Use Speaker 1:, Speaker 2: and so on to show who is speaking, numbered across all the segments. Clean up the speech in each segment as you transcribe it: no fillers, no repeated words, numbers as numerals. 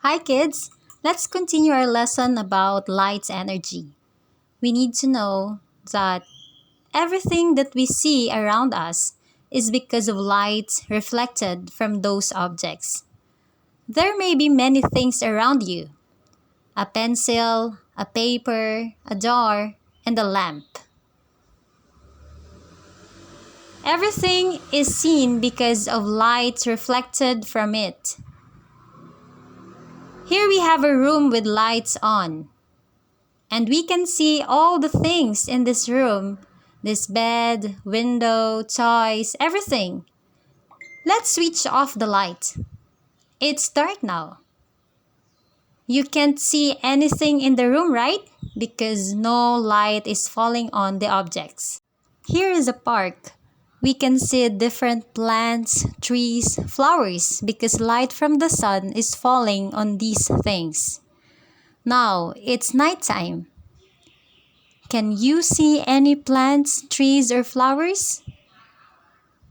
Speaker 1: Hi kids! Let's continue our lesson about light's energy. We need to know that everything that we see around us is because of light reflected from those objects. There may be many things around you: a pencil, a paper, a door, and a lamp. Everything is seen because of light reflected from it. Here we have a room with lights on, and we can see all the things in this room: this bed, window, toys, everything. Let's switch off the light. It's dark now. You can't see anything in the room, right? Because no light is falling on the objects. Here is a park. We can see different plants, trees, flowers because light from the sun is falling on these things. Now, it's nighttime. Can you see any plants, trees, or flowers?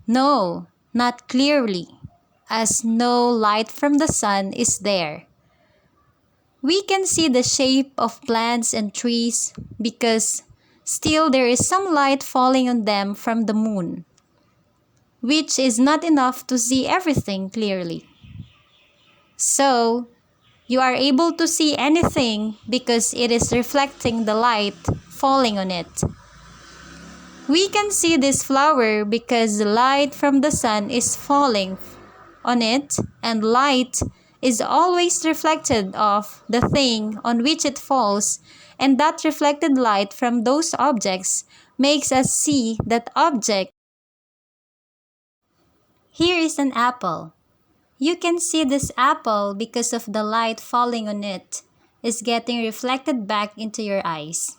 Speaker 1: No, not clearly, as no light from the sun is there. We can see the shape of plants and trees because still there is some light falling on them from the moon, which is not enough to see everything clearly. So, you are able to see anything because it is reflecting the light falling on it. We can see this flower because the light from the sun is falling on it, and light is always reflected off the thing on which it falls, and that reflected light from those objects makes us see that object. Here is an apple. You can see this apple because of the light falling on it is getting reflected back into your eyes.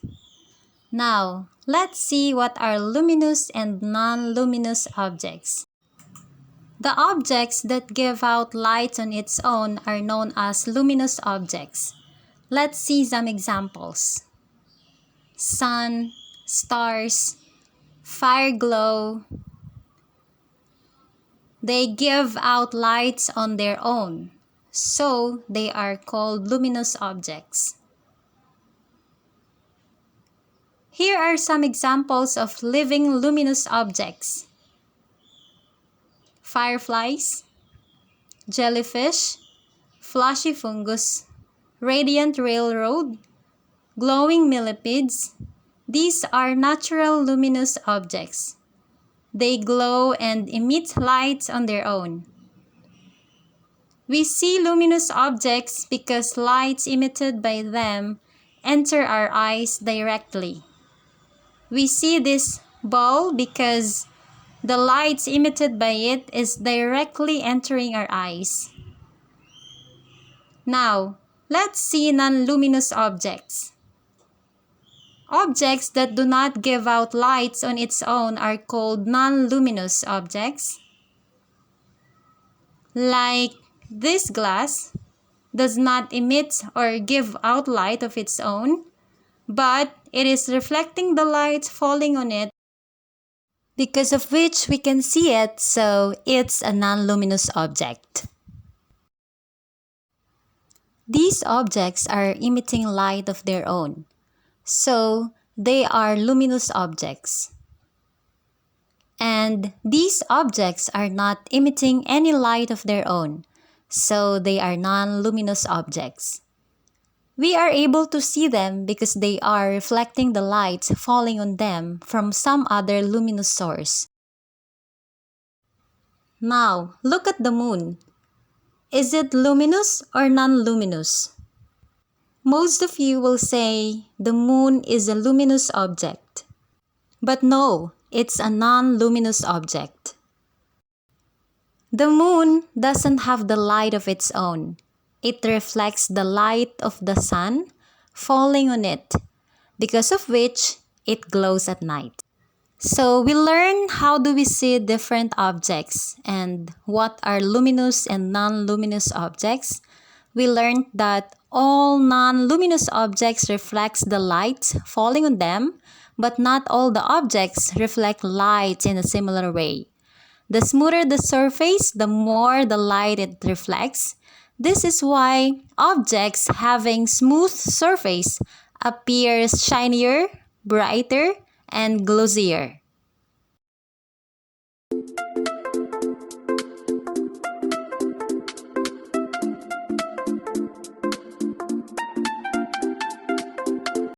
Speaker 1: Now, let's see what are luminous and non-luminous objects. The objects that give out light on its own are known as luminous objects. Let's see some examples. Sun, stars, fire glow. They give out lights on their own, so they are called luminous objects. Here are some examples of living luminous objects: fireflies, jellyfish, flashy fungus, radiant railroad, glowing millipedes. These are natural luminous objects. They glow and emit light on their own. We see luminous objects because lights emitted by them enter our eyes directly. We see this ball because the lights emitted by it is directly entering our eyes. Now, let's see non-luminous objects. Objects that do not give out lights on its own are called non-luminous objects. Like this glass does not emit or give out light of its own, but it is reflecting the light falling on it, because of which we can see it, so it's a non-luminous object. These objects are emitting light of their own, so they are luminous objects. And these objects are not emitting any light of their own, so they are non-luminous objects. We are able to see them because they are reflecting the light falling on them from some other luminous source. Now, look at the moon. Is it luminous or non-luminous? Most of you will say the moon is a luminous object. But no, it's a non-luminous object. The moon doesn't have the light of its own. It reflects the light of the sun falling on it, because of which it glows at night. So we learn how do we see different objects and what are luminous and non-luminous objects. We learned that all non-luminous objects reflects the light falling on them, but not all the objects reflect light in a similar way. The smoother the surface, the more the light it reflects. This is why objects having smooth surface appears shinier, brighter, and glossier.